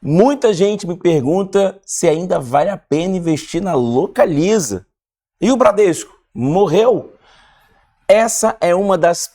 Muita gente me pergunta se ainda vale a pena investir na Localiza. E o Bradesco morreu? Essa é uma das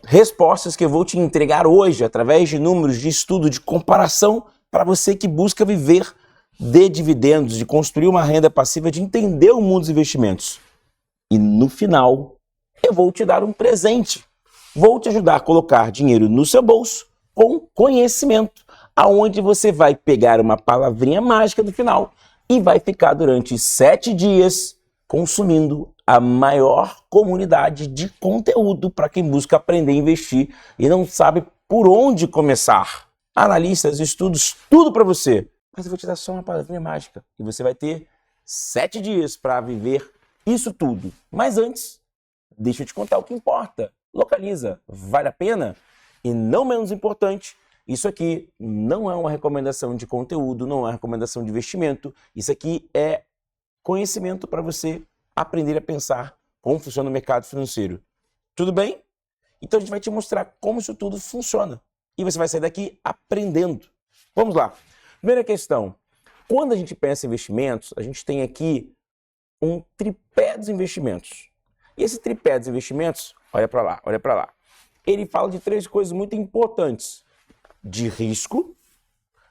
respostas que eu vou te entregar hoje, através de números de estudo, de comparação, para você que busca viver de dividendos, de construir uma renda passiva, de entender o mundo dos investimentos. E no final, eu vou te dar um presente. Vou te ajudar a colocar dinheiro no seu bolso com conhecimento, aonde você vai pegar uma palavrinha mágica do final e vai ficar durante 7 dias consumindo a maior comunidade de conteúdo para quem busca aprender a investir e não sabe por onde começar. Analistas, estudos, tudo para você. Mas eu vou te dar só uma palavrinha mágica e você vai ter 7 dias para viver isso tudo. Mas antes, deixa eu te contar o que importa. Localiza, vale a pena? E não menos importante, isso aqui não é uma recomendação de conteúdo, não é uma recomendação de investimento. Isso aqui é conhecimento para você aprender a pensar como funciona o mercado financeiro. Tudo bem? Então a gente vai te mostrar como isso tudo funciona. E você vai sair daqui aprendendo. Vamos lá. Primeira questão. Quando a gente pensa em investimentos, a gente tem aqui um tripé dos investimentos. E esse tripé dos investimentos, olha para lá, olha para lá. Ele fala de 3 coisas muito importantes: de risco,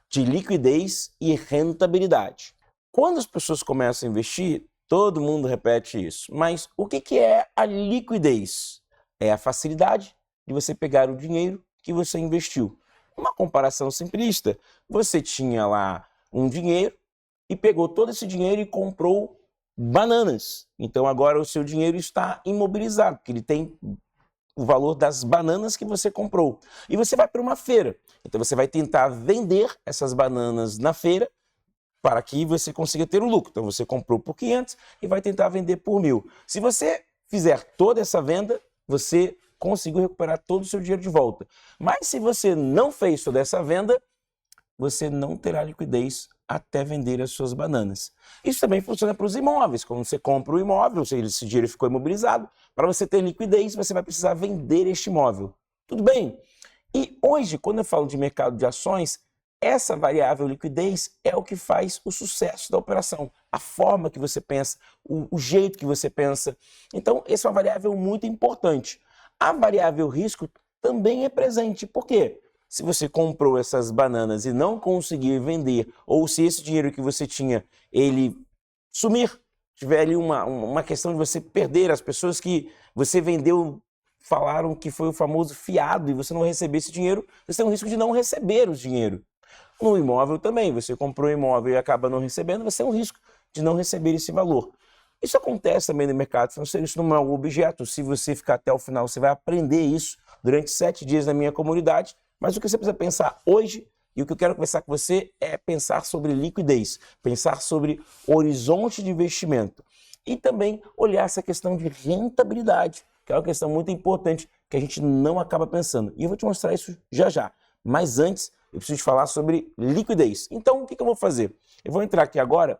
de liquidez e rentabilidade. Quando as pessoas começam a investir, todo mundo repete isso. Mas o que é a liquidez? É a facilidade de você pegar o dinheiro que você investiu. Uma comparação simplista: você tinha lá um dinheiro e pegou todo esse dinheiro e comprou bananas. Então agora o seu dinheiro está imobilizado, porque ele tem o valor das bananas que você comprou. E você vai para uma feira. Então você vai tentar vender essas bananas na feira para que você consiga ter o lucro. Então você comprou por 500 e vai tentar vender por 1.000. Se você fizer toda essa venda, você conseguiu recuperar todo o seu dinheiro de volta. Mas se você não fez toda essa venda, você não terá liquidez até vender as suas bananas. Isso também funciona para os imóveis. Quando você compra um imóvel, esse dinheiro ficou imobilizado, para você ter liquidez, você vai precisar vender este imóvel. Tudo bem? E hoje, quando eu falo de mercado de ações, essa variável liquidez é o que faz o sucesso da operação. A forma que você pensa, o jeito que você pensa. Então, essa é uma variável muito importante. A variável risco também é presente. Por quê? Se você comprou essas bananas e não conseguir vender, ou se esse dinheiro que você tinha, ele sumir, tiver ali uma questão de você perder, as pessoas que você vendeu falaram que foi o famoso fiado e você não receber esse dinheiro, você tem um risco de não receber o dinheiro. No imóvel também, você comprou um imóvel e acaba não recebendo, você tem um risco de não receber esse valor. Isso acontece também no mercado financeiro, isso não é um objeto. Se você ficar até o final, você vai aprender isso durante 7 dias na minha comunidade. Mas o que você precisa pensar hoje, e o que eu quero conversar com você, é pensar sobre liquidez, pensar sobre horizonte de investimento e também olhar essa questão de rentabilidade, que é uma questão muito importante que a gente não acaba pensando. E eu vou te mostrar isso já já. Mas antes, eu preciso te falar sobre liquidez. Então, o que eu vou fazer? Eu vou entrar aqui agora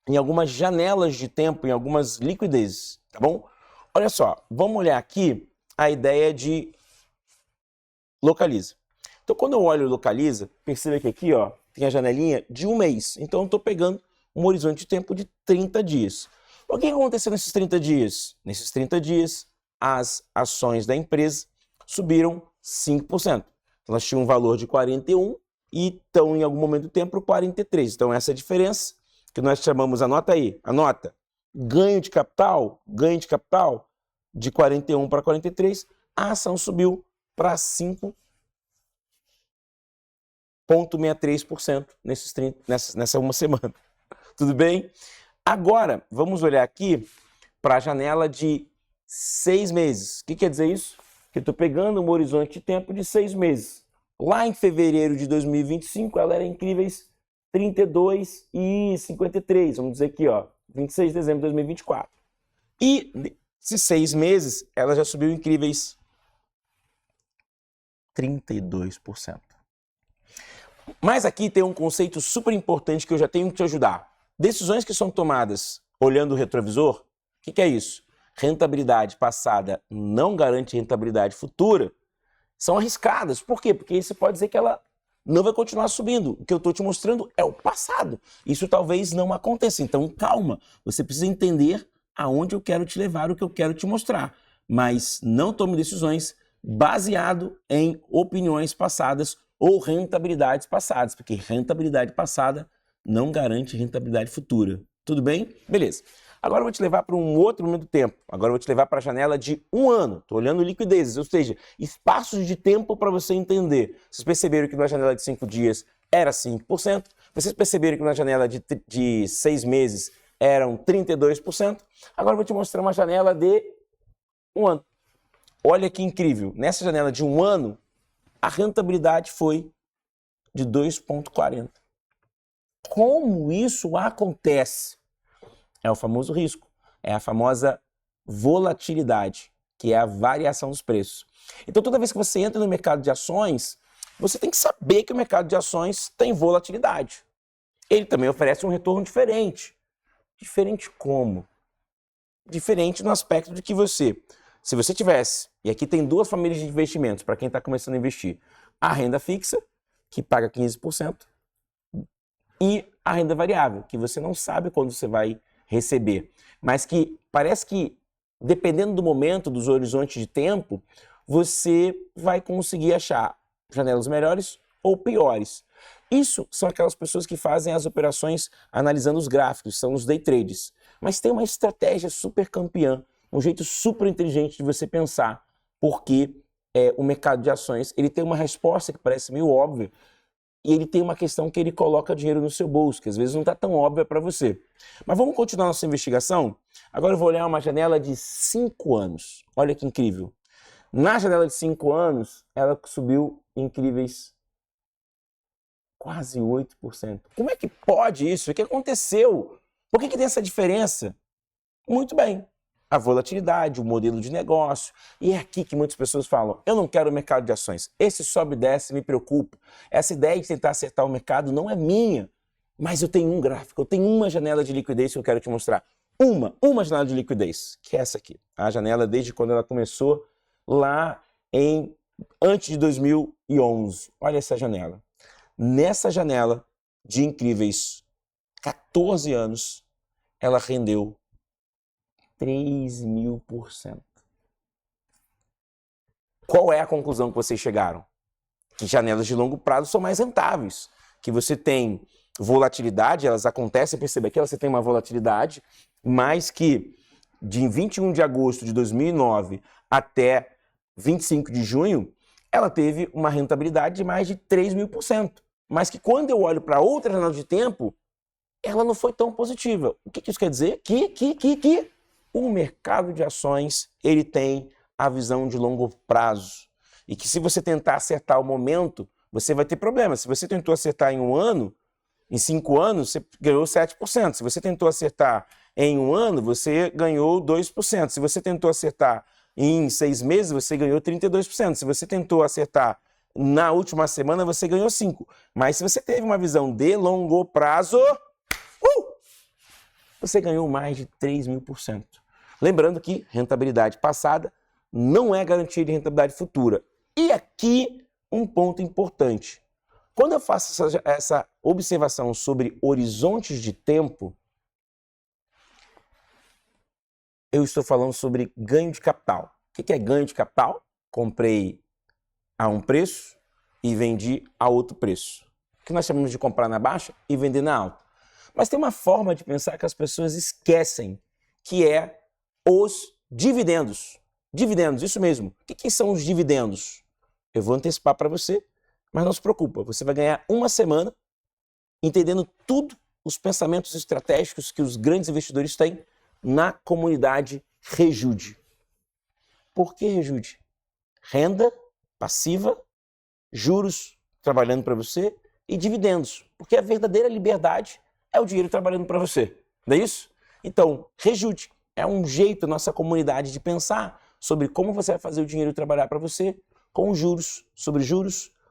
em algumas janelas de tempo, em algumas liquidezes, tá bom? Olha só, vamos olhar aqui a ideia de Localiza. Então, quando eu olho Localiza, perceba que aqui, ó, tem a janelinha de 1 mês. Então, eu estou pegando um horizonte de tempo de 30 dias. O que aconteceu nesses 30 dias? Nesses 30 dias, as ações da empresa subiram 5%. Então, elas tinham um valor de 41 e estão, em algum momento do tempo, para 43. Então, essa é a diferença que nós chamamos, anota aí, anota, ganho de capital de 41 para 43, a ação subiu para 5,63% nessa uma semana. Tudo bem? Agora, vamos olhar aqui para a janela de 6 meses. O que quer dizer isso? Que eu estou pegando um horizonte de tempo de 6 meses. Lá em fevereiro de 2025, ela era incríveis 32,53. Vamos dizer aqui, ó, 26 de dezembro de 2024. E nesses 6 meses, ela já subiu incríveis 32%. Mas aqui tem um conceito super importante que eu já tenho que te ajudar. Decisões que são tomadas olhando o retrovisor, o que é isso? Rentabilidade passada não garante rentabilidade futura. São arriscadas. Por quê? Porque você pode dizer que ela não vai continuar subindo. O que eu estou te mostrando é o passado. Isso talvez não aconteça. Então, calma. Você precisa entender aonde eu quero te levar, o que eu quero te mostrar. Mas não tome decisões baseado em opiniões passadas ou rentabilidades passadas, porque rentabilidade passada não garante rentabilidade futura. Tudo bem? Beleza. Agora eu vou te levar para um outro momento do tempo. Agora eu vou te levar para a janela de 1 ano. Estou olhando liquidezes, ou seja, espaços de tempo para você entender. Vocês perceberam que na janela de 5 dias era 5%. Vocês perceberam que na janela de 6 meses eram 32%. Agora eu vou te mostrar uma janela de 1 ano. Olha que incrível. Nessa janela de 1 ano, a rentabilidade foi de 2,40. Como isso acontece? É o famoso risco, é a famosa volatilidade, que é a variação dos preços. Então, toda vez que você entra no mercado de ações, você tem que saber que o mercado de ações tem volatilidade. Ele também oferece um retorno diferente. Diferente como? Diferente no aspecto de que se você tivesse, e aqui tem 2 famílias de investimentos para quem está começando a investir, a renda fixa, que paga 15%, e a renda variável, que você não sabe quando você vai receber, mas que parece que, dependendo do momento, dos horizontes de tempo, você vai conseguir achar janelas melhores ou piores. Isso são aquelas pessoas que fazem as operações analisando os gráficos, são os day traders. Mas tem uma estratégia super campeã, um jeito super inteligente de você pensar, porque o mercado de ações ele tem uma resposta que parece meio óbvia, e ele tem uma questão que ele coloca dinheiro no seu bolso, que às vezes não está tão óbvia para você. Mas vamos continuar nossa investigação? Agora eu vou olhar uma janela de 5 anos. Olha que incrível. Na janela de 5 anos, ela subiu incríveis quase 8%. Como é que pode isso? O que aconteceu? Por que tem essa diferença? Muito bem. A volatilidade, o modelo de negócio. E é aqui que muitas pessoas falam, eu não quero o mercado de ações. Esse sobe e desce me preocupa. Essa ideia de tentar acertar o mercado não é minha. Mas eu tenho um gráfico, eu tenho uma janela de liquidez que eu quero te mostrar. Uma janela de liquidez, que é essa aqui. A janela desde quando ela começou lá antes de 2011. Olha essa janela. Nessa janela de incríveis 14 anos, ela rendeu 3.000%. Qual é a conclusão que vocês chegaram? Que janelas de longo prazo são mais rentáveis. Que você tem volatilidade, elas acontecem, perceba que você tem uma volatilidade, mas que de 21 de agosto de 2009 até 25 de junho, ela teve uma rentabilidade de mais de 3.000%. Mas que quando eu olho para outra janela de tempo, ela não foi tão positiva. O que isso quer dizer? Que o mercado de ações ele tem a visão de longo prazo. E que se você tentar acertar o momento, você vai ter problema. Se você tentou acertar em 1 ano, em 5 anos, você ganhou 7%. Se você tentou acertar em 1 ano, você ganhou 2%. Se você tentou acertar em 6 meses, você ganhou 32%. Se você tentou acertar na última semana, você ganhou 5%. Mas se você teve uma visão de longo prazo, você ganhou mais de 3.000%. Lembrando que rentabilidade passada não é garantia de rentabilidade futura. E aqui um ponto importante. Quando eu faço essa observação sobre horizontes de tempo, eu estou falando sobre ganho de capital. O que é ganho de capital? Comprei a um preço e vendi a outro preço. O que nós chamamos de comprar na baixa e vender na alta. Mas tem uma forma de pensar que as pessoas esquecem, que é os dividendos. Dividendos, isso mesmo. O que são os dividendos? Eu vou antecipar para você, mas não se preocupa. Você vai ganhar 1 semana entendendo tudo os pensamentos estratégicos que os grandes investidores têm na comunidade Rejude. Por que Rejude? Renda passiva, juros trabalhando para você e dividendos. Porque a verdadeira liberdade é o dinheiro trabalhando para você. Não é isso? Então, Rejude é um jeito, nossa comunidade, de pensar sobre como você vai fazer o dinheiro trabalhar para você, com juros,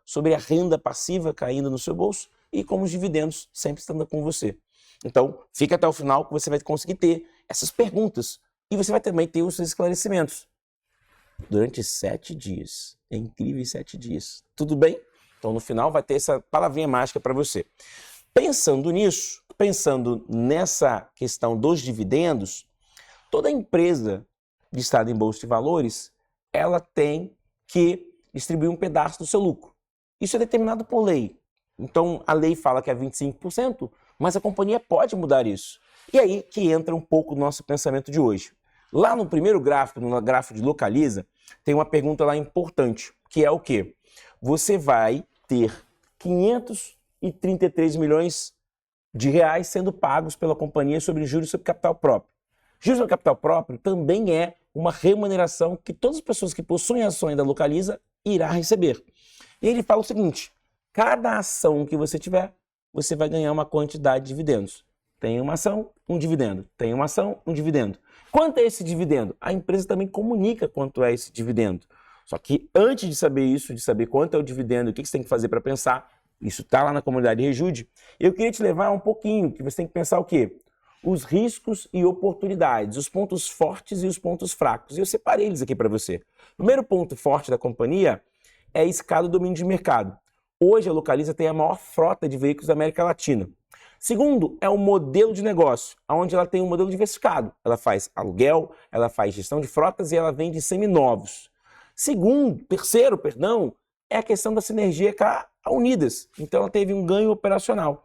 sobre a renda passiva caindo no seu bolso e com os dividendos sempre estando com você. Então, fica até o final que você vai conseguir ter essas perguntas e você vai também ter os seus esclarecimentos. Durante 7 dias. É incrível, 7 dias. Tudo bem? Então, no final, vai ter essa palavrinha mágica para você. Pensando nisso, pensando nessa questão dos dividendos, toda empresa listada em bolsa de valores, ela tem que distribuir um pedaço do seu lucro. Isso é determinado por lei. Então, a lei fala que é 25%, mas a companhia pode mudar isso. E aí que entra um pouco o nosso pensamento de hoje. Lá no primeiro gráfico, no gráfico de Localiza, tem uma pergunta lá importante, que é o quê? Você vai ter 533 milhões de reais sendo pagos pela companhia sobre juros sobre capital próprio. Juros sobre capital próprio também é uma remuneração que todas as pessoas que possuem ações da Localiza irá receber. E ele fala o seguinte, cada ação que você tiver, você vai ganhar uma quantidade de dividendos. Tem uma ação, um dividendo. Tem uma ação, um dividendo. Quanto é esse dividendo? A empresa também comunica quanto é esse dividendo. Só que antes de saber isso, de saber quanto é o dividendo, o que você tem que fazer para pensar, isso está lá na comunidade Rejude, eu queria te levar um pouquinho, que você tem que pensar o quê? Os riscos e oportunidades, os pontos fortes e os pontos fracos. E eu separei eles aqui para você. O primeiro ponto forte da companhia é a escala do domínio de mercado. Hoje a Localiza tem a maior frota de veículos da América Latina. Segundo, é o modelo de negócio, onde ela tem um modelo diversificado. Ela faz aluguel, ela faz gestão de frotas e ela vende seminovos. Terceiro, é a questão da sinergia com a Unidas. Então ela teve um ganho operacional.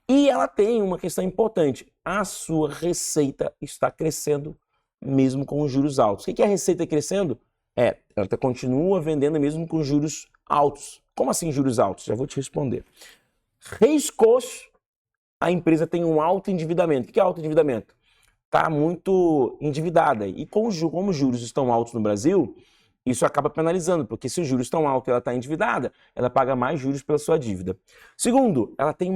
E ela tem uma questão importante, a sua receita está crescendo mesmo com os juros altos. O que é a receita crescendo? Ela continua vendendo mesmo com juros altos. Como assim juros altos? Já vou te responder. Riscos, a empresa tem um alto endividamento. O que é alto endividamento? Está muito endividada. E como os juros estão altos no Brasil, isso acaba penalizando, porque se os juros estão altos e ela está endividada, ela paga mais juros pela sua dívida. Segundo, ela tem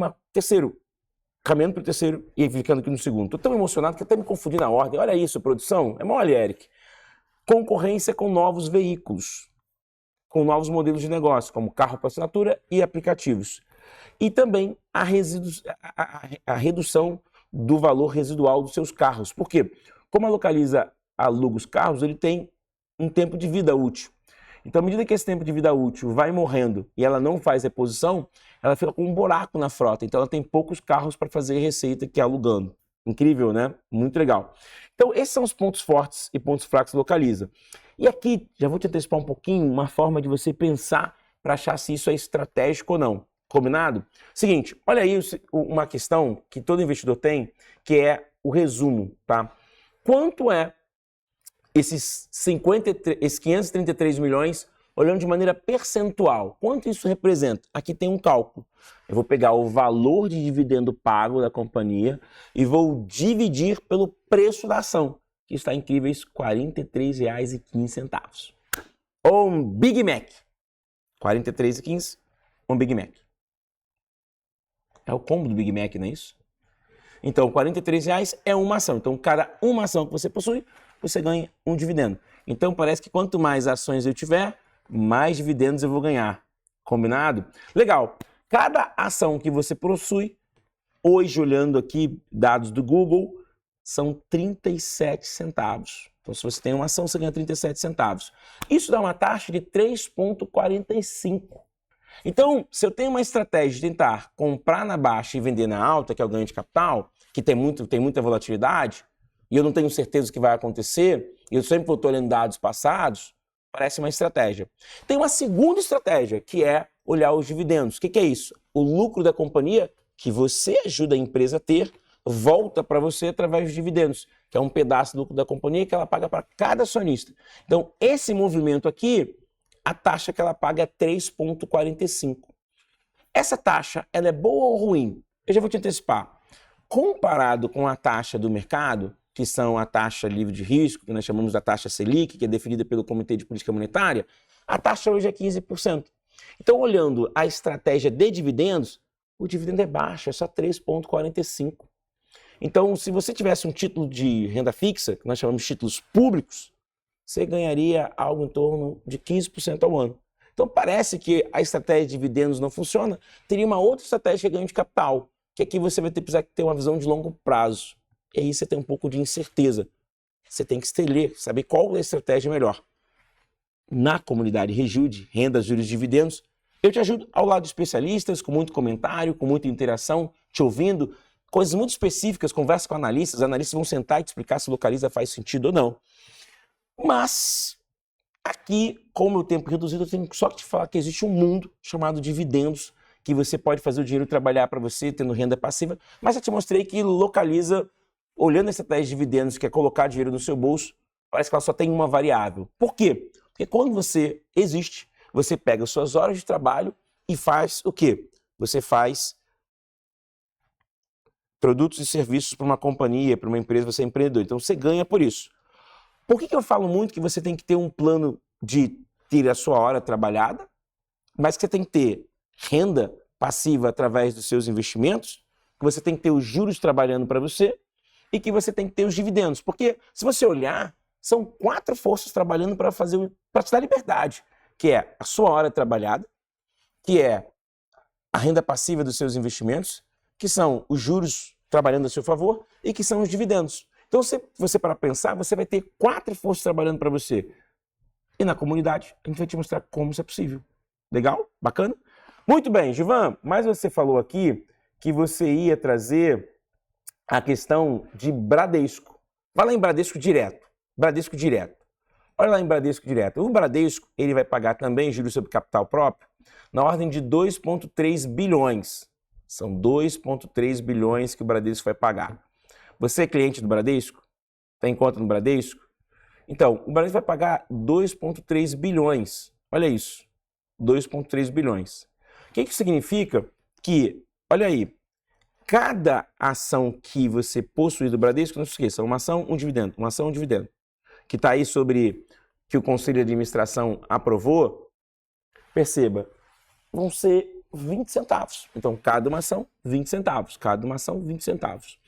caminhando para o terceiro e ficando aqui no segundo. Estou tão emocionado que até me confundi na ordem. Olha isso, produção. É mole, Eric. Concorrência com novos veículos, com novos modelos de negócio, como carro por assinatura e aplicativos. E também a redução do valor residual dos seus carros. Por quê? Como a Localiza aluga os carros, ele tem um tempo de vida útil. Então, à medida que esse tempo de vida útil vai morrendo e ela não faz reposição, ela fica com um buraco na frota. Então, ela tem poucos carros para fazer receita que é alugando. Incrível, né? Muito legal. Então, esses são os pontos fortes e pontos fracos da Localiza. E aqui, já vou te antecipar um pouquinho, uma forma de você pensar para achar se isso é estratégico ou não. Combinado? Seguinte, olha aí uma questão que todo investidor tem, que é o resumo, tá? Quanto é esses 533 milhões, olhando de maneira percentual, quanto isso representa? Aqui tem um cálculo. Eu vou pegar o valor de dividendo pago da companhia e vou dividir pelo preço da ação, que está em incríveis R$ 43,15. Um Big Mac. R$ 43,15, um Big Mac. É o combo do Big Mac, não é isso? Então, R$ 43 é uma ação. Então, cada uma ação que você possui, você ganha um dividendo. Então, parece que quanto mais ações eu tiver, mais dividendos eu vou ganhar. Combinado? Legal. Cada ação que você possui, hoje, olhando aqui dados do Google, são 37 centavos. Então, se você tem uma ação, você ganha 37 centavos. Isso dá uma taxa de 3,45. Então, se eu tenho uma estratégia de tentar comprar na baixa e vender na alta, que é o ganho de capital, que tem muita volatilidade, e eu não tenho certeza do que vai acontecer, e eu sempre estou olhando dados passados, parece uma estratégia. Tem uma segunda estratégia, que é olhar os dividendos. O que é isso? O lucro da companhia que você ajuda a empresa a ter, volta para você através dos dividendos, que é um pedaço do lucro da companhia que ela paga para cada acionista. Então, esse movimento aqui, a taxa que ela paga é 3,45. Essa taxa, ela é boa ou ruim? Eu já vou te antecipar. Comparado com a taxa do mercado, que são a taxa livre de risco, que nós chamamos da taxa Selic, que é definida pelo Comitê de Política Monetária, a taxa hoje é 15%. Então, olhando a estratégia de dividendos, o dividendo é baixo, é só 3,45. Então, se você tivesse um título de renda fixa, que nós chamamos de títulos públicos, você ganharia algo em torno de 15% ao ano. Então, parece que a estratégia de dividendos não funciona. Teria uma outra estratégia que é ganho de capital, que aqui você vai precisar ter uma visão de longo prazo. E aí você tem um pouco de incerteza. Você tem que escolher, saber qual é a estratégia melhor. Na comunidade Rejude, Renda, Juros e Dividendos, Eu te ajudo ao lado de especialistas, com muito comentário, com muita interação, te ouvindo, coisas muito específicas, conversa com analistas, vão sentar e te explicar se Localiza faz sentido ou não. Mas, aqui, com o meu tempo reduzido, eu tenho só que te falar que existe um mundo chamado dividendos, que você pode fazer o dinheiro trabalhar para você, tendo renda passiva, mas eu te mostrei que Localiza, olhando a estratégia de dividendos, que é colocar dinheiro no seu bolso, parece que ela só tem uma variável. Por quê? Porque quando você existe, você pega as suas horas de trabalho e faz o quê? Você faz produtos e serviços para uma companhia, para uma empresa, você é empreendedor. Então você ganha por isso. Por que eu falo muito que você tem que ter um plano de ter a sua hora trabalhada, mas que você tem que ter renda passiva através dos seus investimentos, que você tem que ter os juros trabalhando para você e que você tem que ter os dividendos? Porque se você olhar, são 4 forças trabalhando para te dar liberdade, que é a sua hora trabalhada, que é a renda passiva dos seus investimentos, que são os juros trabalhando a seu favor e que são os dividendos. Então, se você para pensar, você vai ter 4 forças trabalhando para você. E na comunidade, a gente vai te mostrar como isso é possível. Legal? Bacana? Muito bem, Gilvan, mas você falou aqui que você ia trazer a questão de Bradesco. Vai lá em Bradesco direto. Bradesco direto. Olha lá em Bradesco direto. O Bradesco, ele vai pagar também juros sobre capital próprio na ordem de 2,3 bilhões. São 2,3 bilhões que o Bradesco vai pagar. Você é cliente do Bradesco? Tem conta no Bradesco? Então, o Bradesco vai pagar 2,3 bilhões. Olha isso. 2,3 bilhões. O que significa? Que, olha aí, cada ação que você possui do Bradesco, não se esqueça, uma ação, um dividendo, uma ação, um dividendo, que está aí sobre que o Conselho de Administração aprovou, perceba, vão ser 20 centavos. Então, cada uma ação, 20 centavos. Cada uma ação, 20 centavos.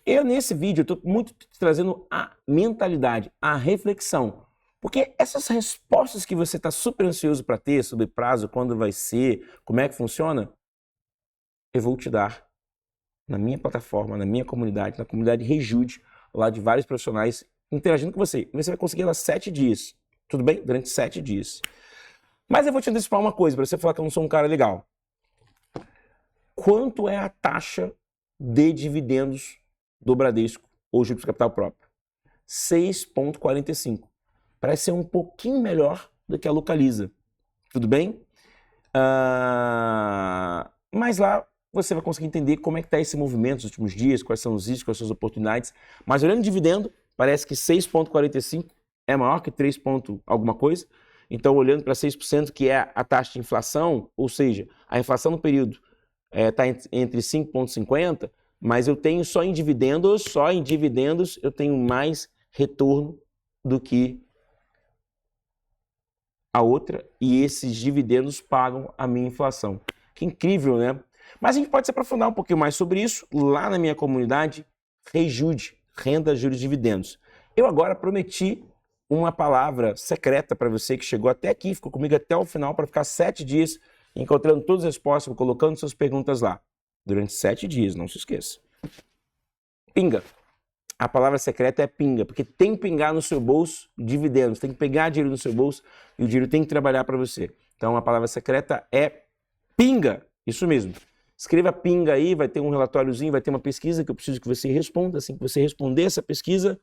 Eu, nesse vídeo, estou muito trazendo a mentalidade, a reflexão. Porque essas respostas que você está super ansioso para ter sobre prazo, quando vai ser, como é que funciona, eu vou te dar na minha plataforma, na minha comunidade, na comunidade Rejude, lá de vários profissionais interagindo com você. E você vai conseguir lá 7 dias. Tudo bem? Durante 7 dias. Mas eu vou te antecipar uma coisa, para você falar que eu não sou um cara legal. Quanto é a taxa de dividendos do Bradesco ou juros de capital próprio? 6,45. Parece ser um pouquinho melhor do que a Localiza. Tudo bem? Mas lá você vai conseguir entender como é que está esse movimento nos últimos dias, quais são os riscos, quais são as oportunidades. Mas olhando o dividendo, parece que 6,45 é maior que 3 alguma coisa. Então, olhando para 6%, que é a taxa de inflação, ou seja, a inflação no período está entre 5,50, mas eu tenho só em dividendos eu tenho mais retorno do que a outra, e esses dividendos pagam a minha inflação. Que incrível, né? Mas a gente pode se aprofundar um pouquinho mais sobre isso lá na minha comunidade Rejude, Renda, Juros e Dividendos. Eu agora prometi uma palavra secreta para você que chegou até aqui, ficou comigo até o final para ficar 7 dias encontrando todas as respostas, colocando suas perguntas lá. Durante 7 dias, não se esqueça. Pinga. A palavra secreta é pinga, porque tem que pingar no seu bolso dividendos, tem que pegar dinheiro no seu bolso e o dinheiro tem que trabalhar para você. Então a palavra secreta é pinga, isso mesmo. Escreva pinga aí, vai ter um relatóriozinho, vai ter uma pesquisa que eu preciso que você responda. Assim que você responder essa pesquisa,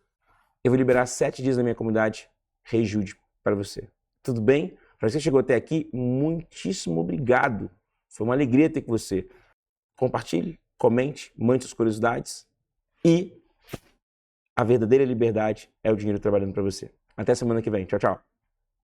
eu vou liberar 7 dias na minha comunidade Rejude para você. Tudo bem? Para você que chegou até aqui, muitíssimo obrigado. Foi uma alegria ter com você. Compartilhe, comente, mande suas curiosidades e a verdadeira liberdade é o dinheiro trabalhando para você. Até semana que vem. Tchau, tchau.